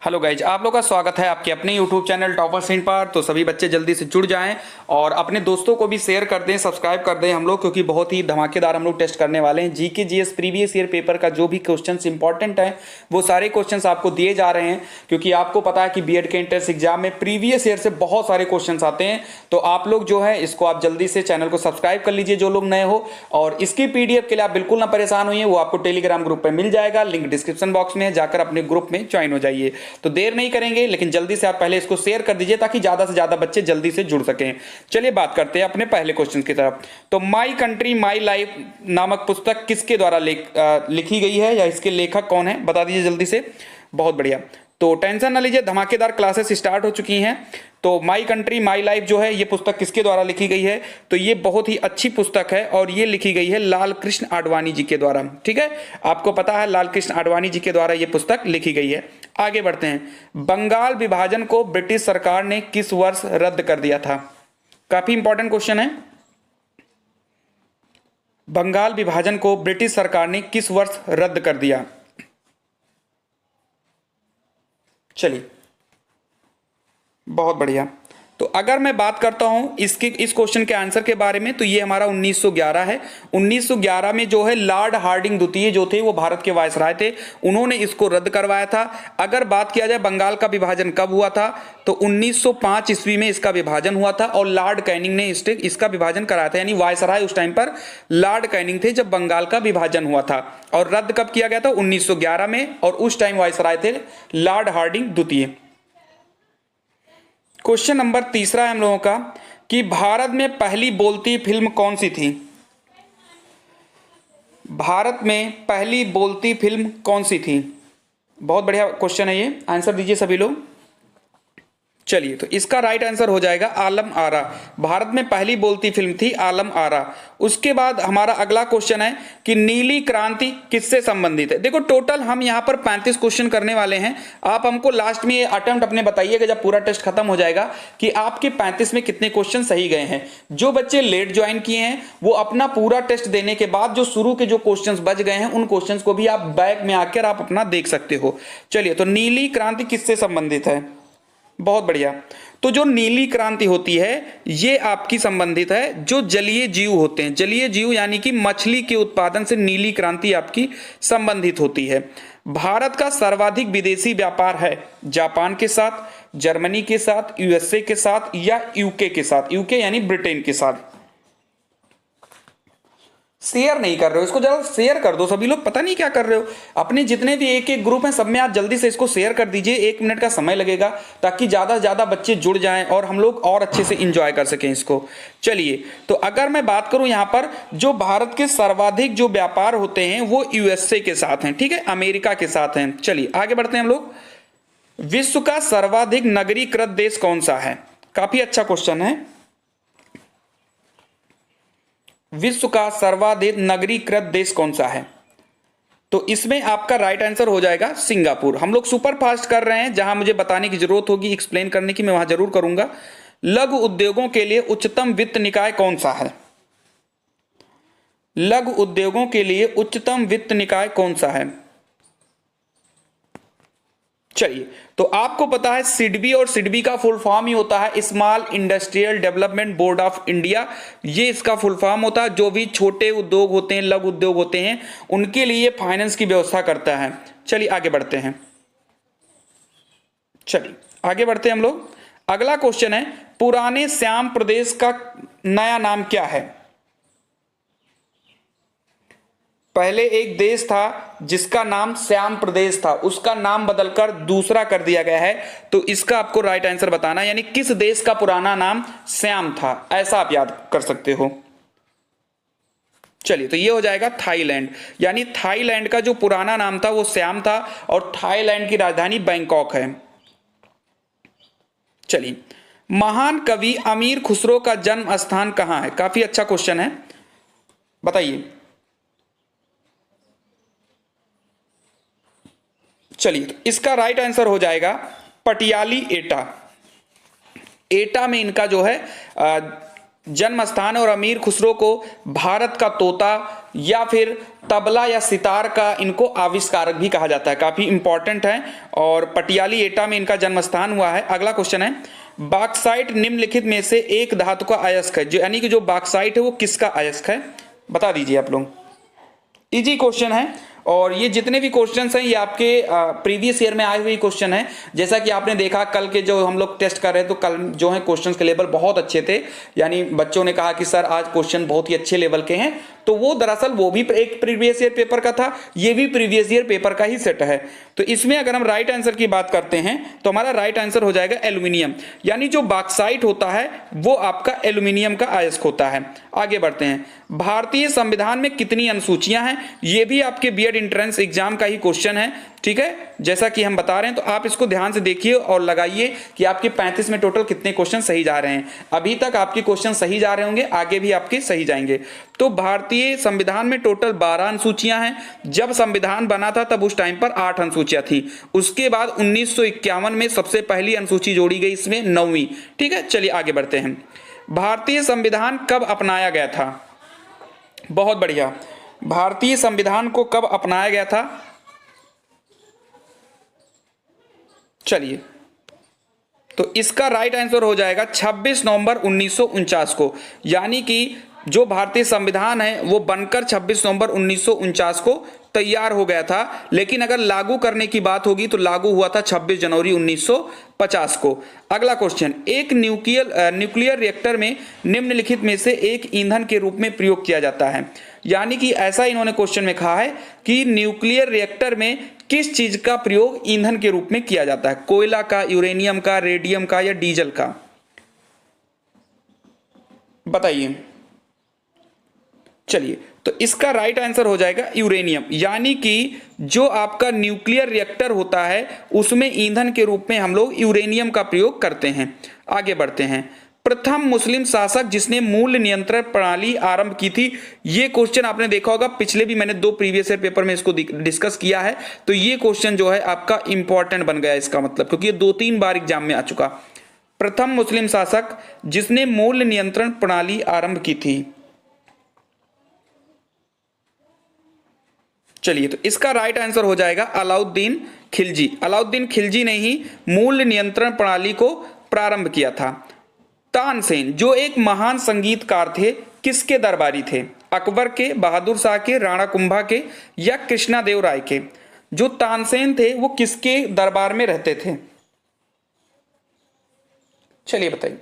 Hello guys, आप लोग का स्वागत है आपके अपने यूट्यूब चैनल टॉपर सेंट पर। तो सभी बच्चे जल्दी से जुड़ जाएं और अपने दोस्तों को भी शेयर कर दें, सब्सक्राइब कर दें हम लोग, क्योंकि बहुत ही धमाकेदार हम लोग टेस्ट करने वाले हैं। GK GS previous year paper का जो भी क्वेश्चंस इंपॉर्टेंट है वो सारे क्वेश्चंस आपको दिए जा रहे हैं, क्योंकि आपको पता है कि बीएड के एंट्रेंस एग्जाम में प्रीवियस ईयर से बहुत सारे क्वेश्चन आते हैं। तो आप लोग जो है इसको आप जल्दी से चैनल को सब्सक्राइब कर लीजिए जो लोग नए हो, और इसकी पीडीएफ के लिए आप बिल्कुल ना परेशान होइए, वो आपको टेलीग्राम ग्रुप पर मिल जाएगा, लिंक डिस्क्रिप्शन बॉक्स में जाकर अपने ग्रुप में ज्वाइन हो जाइए। तो देर नहीं करेंगे, लेकिन जल्दी से आप पहले इसको शेयर कर दीजिए ताकि ज्यादा से ज्यादा बच्चे जल्दी से जुड़ सकें। चलिए बात करते हैं अपने पहले क्वेश्चन की तरफ। तो माई कंट्री माई लाइफ नामक पुस्तक किसके द्वारा लिखी गई है, या इसके लेखक कौन है, बता दीजिए जल्दी से। बहुत बढ़िया, तो टेंशन ना लीजिए, धमाकेदार क्लासेस स्टार्ट हो चुकी हैं। तो माई कंट्री माई लाइफ जो है ये पुस्तक किसके द्वारा लिखी गई है, तो ये बहुत ही अच्छी पुस्तक है और ये लिखी गई है लाल कृष्ण आडवाणी जी के द्वारा। ठीक है, आपको पता है लाल कृष्ण आडवाणी जी के द्वारा ये पुस्तक लिखी गई है। आगे बढ़ते हैं। बंगाल विभाजन को ब्रिटिश सरकार ने किस वर्ष रद्द कर दिया था? काफी इंपॉर्टेंट क्वेश्चन है। बंगाल विभाजन को ब्रिटिश सरकार ने किस वर्ष रद्द कर दिया? चलिए, बहुत बढ़िया। तो अगर मैं बात करता हूं इस क्वेश्चन के आंसर के बारे में, तो ये हमारा 1911 है। 1911 में जो है लॉर्ड हार्डिंग द्वितीय जो थे वो भारत के वायसराय थे, उन्होंने इसको रद्द करवाया था। अगर बात किया जाए बंगाल का विभाजन कब हुआ था, तो 1905 ईस्वी में इसका विभाजन हुआ था और लॉर्ड कैनिंग ने इसका विभाजन कराया था। यानी वायसराय उस टाइम पर लॉर्ड कैनिंग थे जब बंगाल का विभाजन हुआ था। और रद्द कब किया गया था? 1911 में, और उस टाइम वायसराय थे लॉर्ड हार्डिंग द्वितीय। क्वेश्चन नंबर तीसरा है हम लोगों का कि भारत में पहली बोलती फिल्म कौन सी थी? भारत में पहली बोलती फिल्म कौन सी थी? बहुत बढ़िया क्वेश्चन है ये, आंसर दीजिए सभी लोग। चलिए, तो इसका राइट आंसर हो जाएगा आलम आरा। भारत में पहली बोलती फिल्म थी आलम आरा। उसके बाद हमारा अगला क्वेश्चन है कि नीली क्रांति किससे संबंधित है? देखो, टोटल हम यहां पर 35 क्वेश्चन करने वाले हैं। आप हमको लास्ट में ये अटेम्प्ट अपने बताइएगा जब पूरा टेस्ट खत्म हो जाएगा कि आपके 35 में कितने क्वेश्चन सही गए हैं। जो बच्चे लेट ज्वाइन किए हैं वो अपना पूरा टेस्ट देने के बाद जो शुरू के जो क्वेश्चन बच गए हैं उन क्वेश्चन को भी आप बैक में आकर आप अपना देख सकते हो। चलिए, तो नीली क्रांति किससे संबंधित है? बहुत बढ़िया। तो जो नीली क्रांति होती है ये आपकी संबंधित है जो जलीय जीव होते हैं। जलीय जीव यानी कि मछली के उत्पादन से नीली क्रांति आपकी संबंधित होती है। भारत का सर्वाधिक विदेशी व्यापार है जापान के साथ, जर्मनी के साथ, यूएसए के साथ, या यूके के साथ। यूके यानी ब्रिटेन के साथ। शेयर नहीं कर रहे हो इसको, जरा शेयर कर दो सभी लोग, पता नहीं क्या कर रहे हो। अपने जितने भी एक एक ग्रुप हैं सब में आप जल्दी से इसको शेयर कर दीजिए। 1 मिनट का समय लगेगा ताकि ज्यादा से ज्यादा बच्चे जुड़ जाएं और हम लोग और अच्छे से इंजॉय कर सकें इसको। चलिए, तो अगर मैं बात करूं यहां पर जो भारत के सर्वाधिक जो व्यापार होते हैं वो यूएसए के साथ हैं, ठीक है, अमेरिका के साथ हैं। चलिए आगे बढ़ते हैं हम लोग। विश्व का सर्वाधिक नगरीकृत देश कौन सा है? काफी अच्छा क्वेश्चन है। विश्व का सर्वाधिक नगरीकृत देश कौन सा है? तो इसमें आपका राइट आंसर हो जाएगा सिंगापुर। हम लोग सुपर फास्ट कर रहे हैं, जहां मुझे बताने की जरूरत होगी, एक्सप्लेन करने की, मैं वहां जरूर करूंगा। लघु उद्योगों के लिए उच्चतम वित्त निकाय कौन सा है? लघु उद्योगों के लिए उच्चतम वित्त निकाय कौन सा है? चलिए, तो आपको पता है सिडबी, और सिडबी का फुल फॉर्म ही होता है small industrial development board of India. ये इसका फुल फॉर्म होता है। जो भी छोटे उद्योग होते हैं, लघु उद्योग होते हैं, उनके लिए फाइनेंस की व्यवस्था करता है। चलिए आगे बढ़ते हैं। चलिए आगे बढ़ते हैं हम लोग। अगला क्वेश्चन है पुराने श्याम प्रदेश का नया नाम क्या है? पहले एक देश था जिसका नाम श्याम प्रदेश था, उसका नाम बदलकर दूसरा कर दिया गया है। तो इसका आपको राइट आंसर बताना, यानी किस देश का पुराना नाम श्याम था, ऐसा आप याद कर सकते हो। चलिए, तो ये हो जाएगा थाईलैंड। यानी थाईलैंड का जो पुराना नाम था वो श्याम था, और थाईलैंड की राजधानी बैंकॉक है। चलिए, महान कवि अमीर खुसरो का जन्म स्थान कहां है? काफी अच्छा क्वेश्चन है, बताइए। चलिए, तो इसका राइट आंसर हो जाएगा पटियाली एटा। एटा में इनका जो है जन्म स्थान और अमीर खुसरो को भारत का तोता या फिर तबला या सितार का इनको आविष्कारक भी कहा जाता है। काफी इंपॉर्टेंट है और पटियाली एटा में इनका जन्म स्थान हुआ है। अगला क्वेश्चन है, बॉक्साइट निम्नलिखित में से एक धातु का अयस्क है, जो यानी कि जो बॉक्साइट है वो किसका अयस्क है, बता दीजिए आप लोग। इजी क्वेश्चन है और ये जितने भी क्वेश्चंस हैं ये आपके प्रीवियस ईयर में आए हुए क्वेश्चन हैं। जैसा कि आपने देखा कल के जो हम लोग टेस्ट कर रहे हैं तो कल जो है क्वेश्चंस के लेवल बहुत अच्छे थे, यानी बच्चों ने कहा कि सर आज क्वेश्चन बहुत ही अच्छे लेवल के हैं, तो वो दरअसल वो भी एक प्रीवियस ईयर पेपर का था, ये भी प्रीवियस ईयर पेपर का ही सेट है। तो इसमें अगर हम राइट आंसर की बात करते हैं तो हमारा राइट आंसर हो जाएगा एल्यूमिनियम, यानी जो बॉक्साइट होता है वो आपका एल्यूमिनियम का अयस्क होता है। आगे बढ़ते हैं, भारतीय संविधान में कितनी अनुसूचियां हैं, ये भी आपके बीएड एंट्रेंस एग्जाम का ही क्वेश्चन है, ठीक है। जैसा कि हम बता रहे हैं तो आप इसको ध्यान से देखिए और लगाइए कि आपके 35 में टोटल कितने क्वेश्चन सही जा रहे हैं। अभी तक आपके क्वेश्चन सही जा रहे होंगे, आगे भी आपके सही जाएंगे। तो भारतीय संविधान में टोटल 12 अनुसूचियां हैं। जब संविधान बना था तब उस टाइम पर 8 अनुसूचियां थी। उसके बाद 1951 में सबसे पहली अनुसूची जोड़ी गई, इसमें 9वीं, ठीक है। चलिए आगे बढ़ते हैं, भारतीय संविधान कब अपनाया गया था, बहुत बढ़िया, भारतीय संविधान को कब अपनाया गया था, चलिए तो इसका राइट आंसर हो जाएगा 26 नवंबर 1949 को, यानी कि जो भारतीय संविधान है वो बनकर 26 नवंबर 1949 को तैयार हो गया था, लेकिन अगर लागू करने की बात होगी तो लागू हुआ था 26 जनवरी 1950 को। अगला क्वेश्चन, एक न्यूक्लियर रिएक्टर में निम्नलिखित में से एक ईंधन के रूप में प्रयोग किया जाता है, यानी कि ऐसा इन्होंने क्वेश्चन में कहा है कि न्यूक्लियर रिएक्टर में किस चीज का प्रयोग ईंधन के रूप में किया जाता है, कोयला का, यूरेनियम का, रेडियम का या डीजल का, बताइए। चलिए तो इसका राइट आंसर हो जाएगा यूरेनियम, यानी कि जो आपका न्यूक्लियर रिएक्टर होता है उसमें ईंधन के रूप में हम लोग यूरेनियम का प्रयोग करते हैं। आगे बढ़ते हैं, प्रथम मुस्लिम शासक जिसने मूल्य नियंत्रण प्रणाली आरंभ की थी, ये क्वेश्चन आपने देखा होगा, पिछले भी मैंने 2 प्रीवियस ईयर पेपर में इसको डिस्कस किया है, तो ये क्वेश्चन जो है आपका इंपॉर्टेंट बन गया इसका मतलब, क्योंकि ये 2-3 बार एग्जाम में आ चुका। प्रथम मुस्लिम शासक जिसने मूल्य नियंत्रण प्रणाली आरंभ की थी, चलिए तो इसका राइट आंसर हो जाएगा अलाउद्दीन खिलजी। अलाउद्दीन खिलजी ने ही मूल्य नियंत्रण प्रणाली को प्रारंभ किया था। तानसेन जो एक महान संगीतकार थे, किसके दरबारी थे, अकबर के, बहादुर शाह के, राणा कुंभा के या कृष्णादेव राय के। जो तानसेन थे वो किसके दरबार में रहते थे, चलिए बताइए,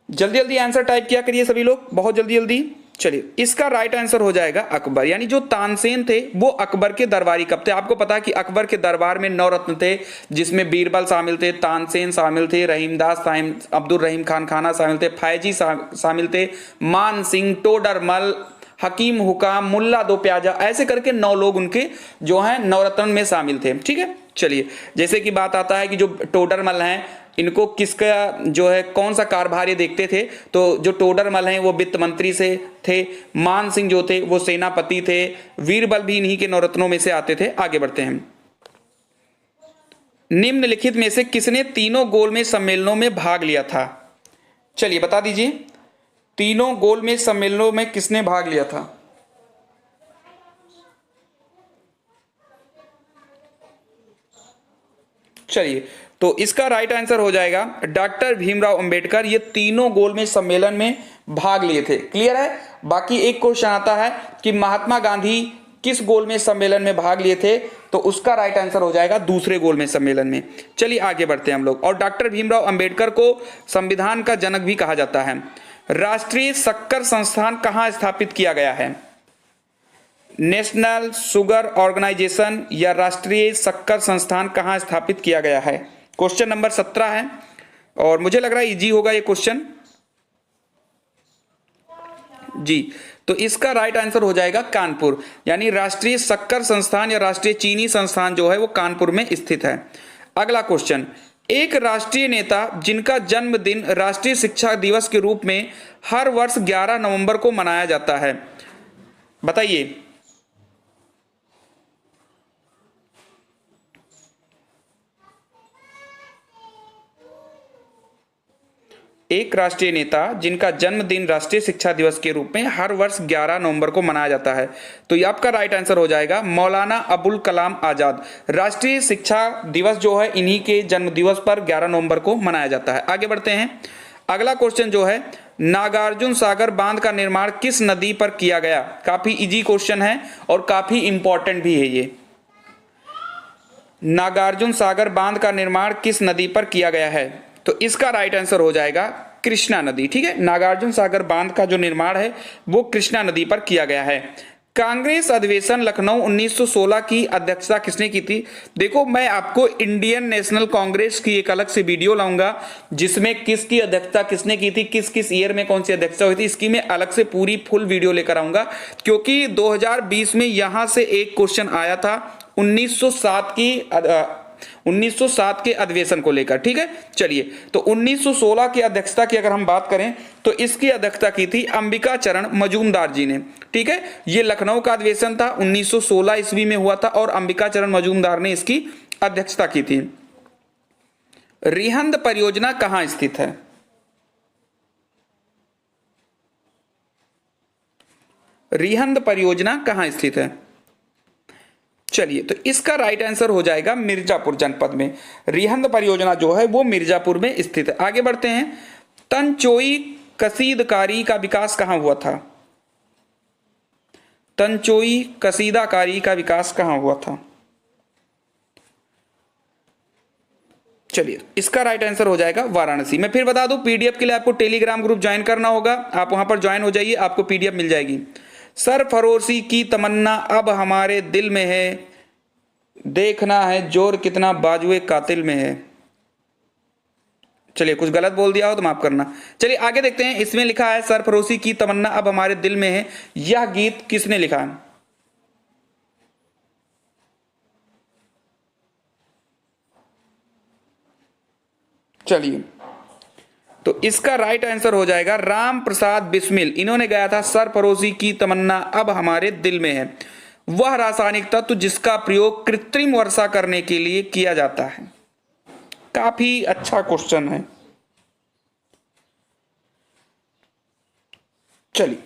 जल्दी जल्दी आंसर टाइप किया करिए सभी लोग, बहुत जल्दी जल्दी। चलिए इसका राइट आंसर हो जाएगा अकबर, यानी जो तानसेन थे वो अकबर के दरबारी कब थे। आपको पता है कि अकबर के दरबार में 9 रत्न थे, जिसमें बीरबल शामिल थे, तानसेन शामिल थे, रहीमदास, अब्दुल रहीम खान खाना शामिल थे, फैजी शामिल थे, मान सिंह, टोडरमल, हकीम हुकाम, मुल्ला दो प्याजा, ऐसे करके 9 लोग उनके जो हैं नवरत्न में शामिल थे, ठीक है। चलिए जैसे कि बात आता है कि जो टोडरमल हैं इनको किसका जो है कौन सा कारभार ये देखते थे, तो जो टोडरमल हैं वो वित्त मंत्री से थे, मान सिंह जो थे वो सेनापति थे, वीरबल भी इन्हीं के नवरत्नों में से आते थे। आगे बढ़ते हैं, निम्नलिखित में से किसने तीनों गोलमेज सम्मेलनों में भाग लिया था, चलिए बता दीजिए, तीनों गोलमेज सम्मेलनों में किसने भाग लिया था, चलिए तो इसका राइट आंसर हो जाएगा डॉक्टर भीमराव अंबेडकर। ये तीनों गोलमेज सम्मेलन में भाग लिए थे, क्लियर है। बाकी एक क्वेश्चन आता है कि महात्मा गांधी किस गोलमेज सम्मेलन में भाग लिए थे, तो उसका राइट आंसर हो जाएगा दूसरे गोलमेज सम्मेलन में। चलिए आगे बढ़ते हैं हम लोग, और डॉक्टर भीमराव अंबेडकर को संविधान का जनक भी कहा जाता है। राष्ट्रीय शक्कर संस्थान कहां स्थापित किया गया है, नेशनल शुगर ऑर्गेनाइजेशन या राष्ट्रीय शक्कर संस्थान कहां स्थापित किया गया है। क्वेश्चन नंबर 17 है और मुझे लग रहा है इजी होगा ये क्वेश्चन जी। तो इसका राइट आंसर हो जाएगा कानपुर, यानी राष्ट्रीय शक्कर संस्थान या राष्ट्रीय चीनी संस्थान जो है वो कानपुर में स्थित है। अगला क्वेश्चन, एक राष्ट्रीय नेता जिनका जन्मदिन राष्ट्रीय शिक्षा दिवस के रूप में हर वर्ष 11 नवंबर को मनाया जाता है, बताइए। एक राष्ट्रीय नेता जिनका जन्मदिन राष्ट्रीय शिक्षा दिवस के रूप में हर वर्ष 11 नवंबर को मनाया जाता है। तो ये आपका राइट आंसर हो जाएगा मौलाना अबुल कलाम आजाद। राष्ट्रीय शिक्षा दिवस जो है इन्हीं के जन्म दिवस पर 11 नवंबर को मनाया जाता है। आगे बढ़ते हैं। अगला क्वेश्चन जो है, नागार्जुन सागर बांध का निर्माण किस नदी पर किया गया? काफी इजी क्वेश्चन है और काफी इंपॉर्टेंट भी है ये। नागार्जुन सागर बांध का निर्माण किस नदी पर किया गया है? तो इसका राइट आंसर हो जाएगा कृष्णा नदी। ठीक है, नागार्जुन सागर बांध का जो निर्माण है वो कृष्णा नदी पर किया गया है। कांग्रेस अधिवेशन लखनऊ 1916 की अध्यक्षता किसने की थी? देखो, मैं आपको इंडियन नेशनल कांग्रेस की एक अलग से वीडियो लाऊंगा जिसमें किसकी अध्यक्षता किसने की थी, किस किस ईयर में कौन सी अध्यक्षता हुई थी, इसकी मैं अलग से पूरी फुल वीडियो लेकर आऊंगा, क्योंकि 2020 में यहां से एक क्वेश्चन आया था 1907 के अधिवेशन को लेकर। ठीक है, चलिए, तो 1916 की अध्यक्षता की अगर हम बात करें तो इसकी अध्यक्षता की थी अंबिका चरण मजूमदार जी ने। ठीक है, ये लखनऊ का अधिवेशन था, 1916 ईस्वी में हुआ था और अंबिका चरण मजूमदार ने इसकी अध्यक्षता की थी। रिहंद परियोजना कहां स्थित है? रिहंद परियोजना कहां स्थित है? चलिए, तो इसका राइट आंसर हो जाएगा मिर्जापुर जनपद में। रिहंद परियोजना जो है वो मिर्जापुर में स्थित है। आगे बढ़ते हैं। तंचोई कसीदकारी का विकास कहां हुआ था? तंचोई कसीदाकारी का विकास कहां हुआ था? चलिए, इसका राइट आंसर हो जाएगा वाराणसी। मैं फिर बता दूं, पीडीएफ के लिए आपको टेलीग्राम ग्रुप ज्वाइन करना होगा, आप वहां पर ज्वाइन हो जाइए, आपको पीडीएफ मिल जाएगी। सरफरोशी की तमन्ना अब हमारे दिल में है, देखना है जोर कितना बाजुए कातिल में है। चलिए, कुछ गलत बोल दिया हो तो माफ करना। चलिए आगे देखते हैं। इसमें लिखा है सरफरोशी की तमन्ना अब हमारे दिल में है, यह गीत किसने लिखा है? चलिए, तो इसका राइट आंसर हो जाएगा राम प्रसाद बिस्मिल। इन्होंने गाया था सरफरोशी की तमन्ना अब हमारे दिल में है, वह रासायनिक तत्व जिसका प्रयोग कृत्रिम वर्षा करने के लिए किया जाता है। काफी अच्छा क्वेश्चन है। चलिए,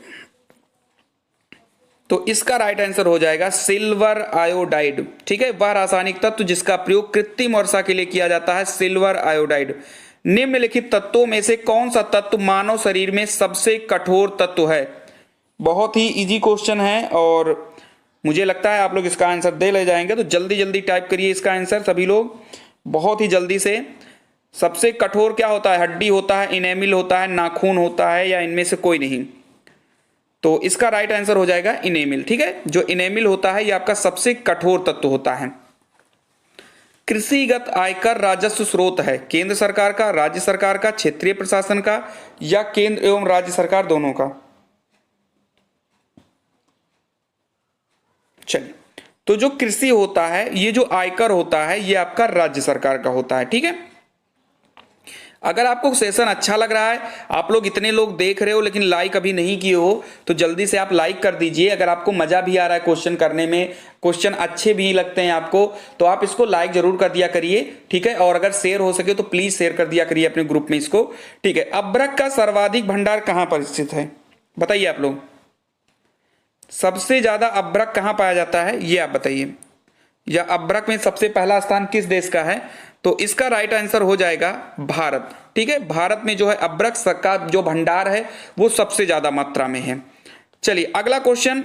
तो इसका राइट आंसर हो जाएगा सिल्वर आयोडाइड। ठीक है, वह रासायनिक तत्व जिसका प्रयोग कृत्रिम वर्षा के लिए किया जाता है, सिल्वर आयोडाइड। निम्नलिखित तत्वों में से कौन सा तत्व मानव शरीर में सबसे कठोर तत्व है? बहुत ही इजी क्वेश्चन है और मुझे लगता है आप लोग इसका आंसर दे ले जाएंगे, तो जल्दी जल्दी टाइप करिए इसका आंसर सभी लोग, बहुत ही जल्दी से। सबसे कठोर क्या होता है? हड्डी होता है, इनेमिल होता है, नाखून होता है, या इनमें से कोई नहीं? तो इसका राइट आंसर हो जाएगा इनेमिल। ठीक है, जो इनेमिल होता है ये आपका सबसे कठोर तत्व होता है। कृषिगत आयकर राजस्व स्रोत है केंद्र सरकार का, राज्य सरकार का, क्षेत्रीय प्रशासन का, या केंद्र एवं राज्य सरकार दोनों का? चलिए, तो जो कृषि होता है, ये जो आयकर होता है ये आपका राज्य सरकार का होता है। ठीक है, अगर आपको सेशन अच्छा लग रहा है, आप लोग इतने लोग देख रहे हो लेकिन लाइक अभी नहीं किए हो, तो जल्दी से आप लाइक कर दीजिए। अगर आपको मजा भी आ रहा है क्वेश्चन करने में, क्वेश्चन अच्छे भी लगते हैं आपको, तो आप इसको लाइक जरूर कर दिया करिए। ठीक है, और अगर शेयर हो सके तो प्लीज शेयर कर दिया करिए अपने ग्रुप में इसको। ठीक है, अभ्रक का सर्वाधिक भंडार कहां पर स्थित है? बताइए आप लोग, सबसे ज्यादा अभ्रक कहां पाया जाता है ये आप बताइए, या अभ्रक में सबसे पहला स्थान किस देश का है? तो इसका राइट आंसर हो जाएगा भारत। ठीक है, भारत में जो है अभ्रक का जो भंडार है वो सबसे ज्यादा मात्रा में है। चलिए अगला क्वेश्चन,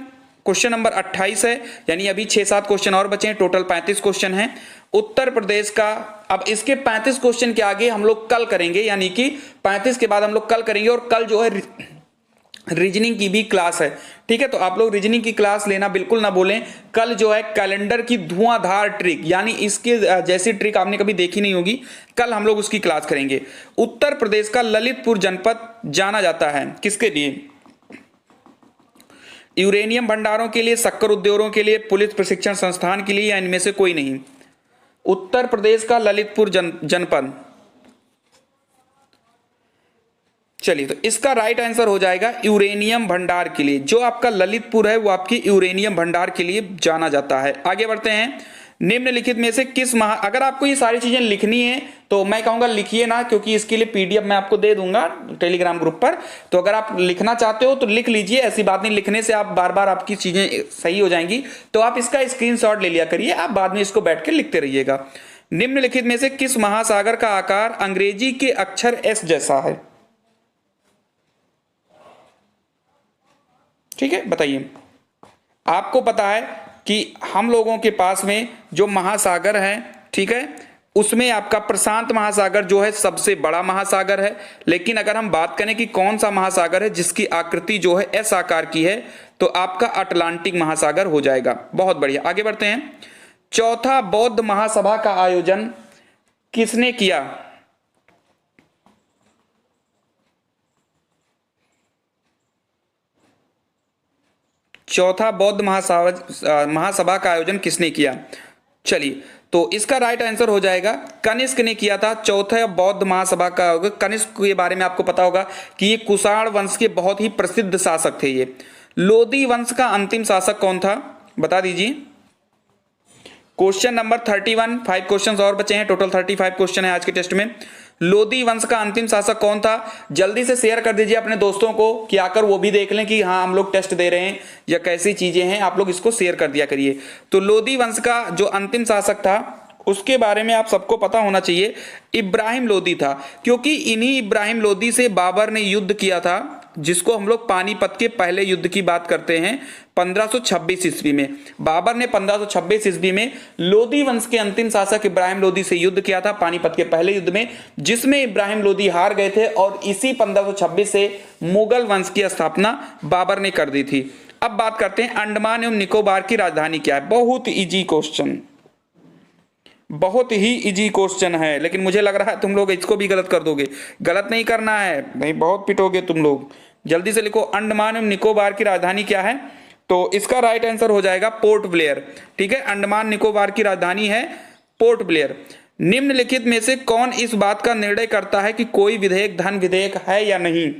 क्वेश्चन नंबर 28 है, यानी अभी 6-7 क्वेश्चन और बचे हैं, टोटल 35 क्वेश्चन हैं। उत्तर प्रदेश का, अब इसके 35 क्वेश्चन के आगे हम लोग कल करेंगे, यानी कि 35 के बाद हम लोग कल करेंगे, और कल जो है रीजनिंग की भी क्लास है। ठीक है, तो आप लोग रीजनिंग की क्लास लेना बिल्कुल ना भूलें। कल जो है कैलेंडर की धुआंधार ट्रिक, यानी इसके जैसी ट्रिक आपने कभी देखी नहीं होगी, कल हम लोग उसकी क्लास करेंगे। उत्तर प्रदेश का ललितपुर जनपद जाना जाता है किसके लिए? यूरेनियम भंडारों के लिए, शक्कर उद्योगों के लिए, पुलिस प्रशिक्षण संस्थान के लिए, या इनमें से कोई नहीं? उत्तर प्रदेश का ललितपुर जनपद। चलिए, तो इसका राइट आंसर हो जाएगा यूरेनियम भंडार के लिए। जो आपका ललितपुर है वो आपकी यूरेनियम भंडार के लिए जाना जाता है। आगे बढ़ते हैं। निम्नलिखित में से किस अगर आपको ये सारी चीजें लिखनी है तो मैं कहूंगा लिखिए ना, क्योंकि इसके लिए पीडीएफ मैं आपको दे दूंगा टेलीग्राम ग्रुप पर। तो अगर आप लिखना चाहते हो तो लिख लीजिए, ऐसी बात नहीं, लिखने से आप बार बार आपकी चीजें सही हो जाएंगी। तो आप इसका स्क्रीनशॉट ले लिया करिए, आप बाद में इसको बैठ के लिखते रहिएगा। निम्नलिखित में से किस महासागर का आकार अंग्रेजी के अक्षर एस जैसा है? ठीक है, बताइए। आपको पता है कि हम लोगों के पास में जो महासागर है, ठीक है, उसमें आपका प्रशांत महासागर जो है सबसे बड़ा महासागर है। लेकिन अगर हम बात करें कि कौन सा महासागर है जिसकी आकृति जो है एस आकार की है, तो आपका अटलांटिक महासागर हो जाएगा। बहुत बढ़िया, आगे बढ़ते हैं। चौथा बौद्ध महासभा का आयोजन किसने किया? चौथा बौद्ध महासभा का आयोजन किसने किया? चलिए, तो इसका राइट आंसर हो जाएगा कनिष्क ने किया था। चौथा बौद्ध महासभा का होगा। कनिष्क के बारे में आपको पता होगा कि ये कुषाण वंश के बहुत ही प्रसिद्ध शासक थे। ये लोदी वंश का अंतिम शासक कौन था, बता दीजिए। क्वेश्चन नंबर 31, 5 क्वेश्चन और बचे हैं, टोटल 35 क्वेश्चन है आज के टेस्ट में। लोदी वंश का अंतिम शासक कौन था? जल्दी से शेयर कर दीजिए अपने दोस्तों को कि आकर वो भी देख लें कि हाँ हम लोग टेस्ट दे रहे हैं या कैसी चीजें हैं। आप लोग इसको शेयर कर दिया करिए। तो लोदी वंश का जो अंतिम शासक था उसके बारे में आप सबको पता होना चाहिए, इब्राहिम लोदी था। क्योंकि इन्हीं इब्राहिम लोदी से बाबर ने युद्ध किया था, जिसको हम लोग पानीपत के पहले युद्ध की बात करते हैं 1526 ईस्वी में। बाबर ने 1526 ईस्वी में लोदी वंश के अंतिम शासक इब्राहिम लोदी से युद्ध किया था पानीपत के पहले युद्ध में, जिसमें इब्राहिम लोदी हार गए थे और इसी 1526 से मुगल वंश की स्थापना बाबर ने कर दी थी। अब बात करते हैं अंडमान एवं निकोबार की राजधानी क्या है। बहुत इजी क्वेश्चन, बहुत ही इजी क्वेश्चन है, लेकिन मुझे लग रहा है तुम लोग इसको भी गलत कर दोगे। गलत नहीं करना है भाई, बहुत पिटोगे तुम लोग। जल्दी से लिखो, अंडमान एवं निकोबार की राजधानी क्या है? तो इसका राइट आंसर हो जाएगा पोर्ट ब्लेयर। ठीक है, अंडमान निकोबार की राजधानी है पोर्ट ब्लेयर। निम्नलिखित में से कौन इस बात का निर्णय करता है कि कोई विधेयक धन विधेयक है या नहीं?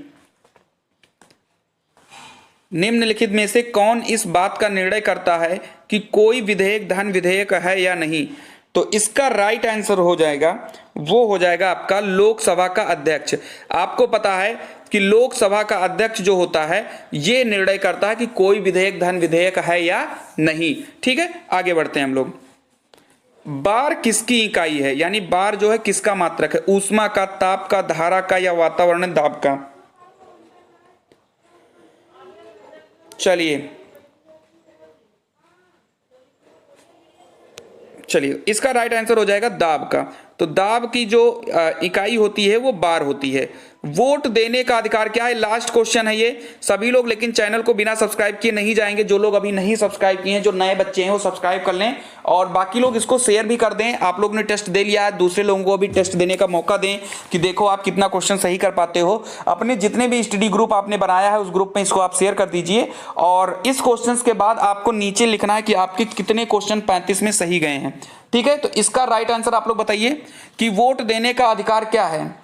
निम्नलिखित में से कौन इस बात का निर्णय करता है कि कोई विधेयक धन विधेयक है या नहीं? तो इसका राइट आंसर हो जाएगा, वो हो जाएगा आपका लोकसभा का अध्यक्ष। आपको पता है कि लोकसभा का अध्यक्ष जो होता है ये निर्णय करता है कि कोई विधेयक धन विधेयक है या नहीं। ठीक है, आगे बढ़ते हैं हम लोग। बार किसकी इकाई है? यानी बार जो है किसका मात्रक है? ऊष्मा का, ताप का, धारा का या वातावरण दाब का? चलिए इसका राइट आंसर हो जाएगा दाब का। तो दाब की जो इकाई होती है वो बार होती है। वोट देने का अधिकार क्या है? लास्ट क्वेश्चन है ये। सभी लोग लेकिन चैनल को बिना सब्सक्राइब किए नहीं जाएंगे। जो लोग अभी नहीं सब्सक्राइब किए हैं, जो नए बच्चे हैं, वो सब्सक्राइब कर लें और बाकी लोग इसको शेयर भी कर दें। आप लोग ने टेस्ट दे लिया है, दूसरे लोगों को भी टेस्ट देने का मौका दें कि देखो आप कितना क्वेश्चन सही कर पाते हो। अपने जितने भी स्टडी ग्रुप आपने बनाया है उस ग्रुप में इसको आप शेयर कर दीजिए। और इस क्वेश्चन के बाद आपको नीचे लिखना है कि आपके कितने क्वेश्चन 35 में सही गए हैं। ठीक है, तो इसका राइट आंसर आप लोग बताइए कि वोट देने का अधिकार क्या है।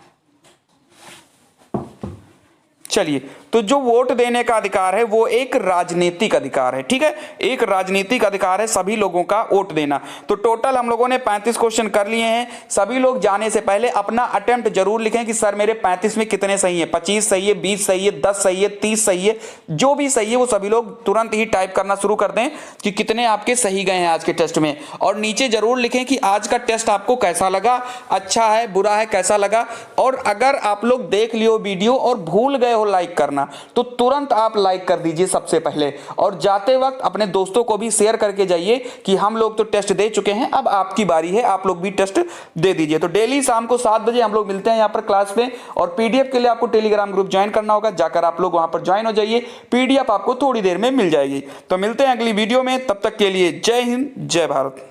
चलिए, तो जो वोट देने का अधिकार है वो एक राजनीतिक अधिकार है। ठीक है, एक राजनीतिक अधिकार है सभी लोगों का वोट देना। तो टोटल हम लोगों ने 35 क्वेश्चन कर लिए हैं। सभी लोग जाने से पहले अपना अटेम्प्ट जरूर लिखें कि सर मेरे 35 में कितने सही है। 25 सही है, 20 सही है, 10 सही है, 30 सही है, जो भी सही है वो सभी लोग तुरंत ही टाइप करना शुरू कर दें कि कितने आपके सही गए हैं आज के टेस्ट में। और नीचे जरूर लिखें कि आज का टेस्ट आपको कैसा लगा, अच्छा है, बुरा है, कैसा लगा। और अगर आप लोग देख लियो वीडियो और भूल गए हो लाइक करना, तो तुरंत आप लाइक कर दीजिए सबसे पहले। और जाते वक्त अपने दोस्तों को भी शेयर करके जाइए कि हम लोग तो टेस्ट दे चुके हैं, अब आपकी बारी है, आप लोग भी टेस्ट दे दीजिए। तो डेली शाम को 7 बजे हम लोग मिलते हैं यहाँ पर क्लास में। और पीडीएफ के लिए आपको टेलीग्राम ग्रुप ज्वाइन करना होगा, जाकर आप लोग वहां पर ज्वाइन हो जाइए। पीडीएफ आपको थोड़ी देर में मिल जाएगी। तो मिलते हैं अगली वीडियो में, तब तक के लिए जय हिंद, जय भारत।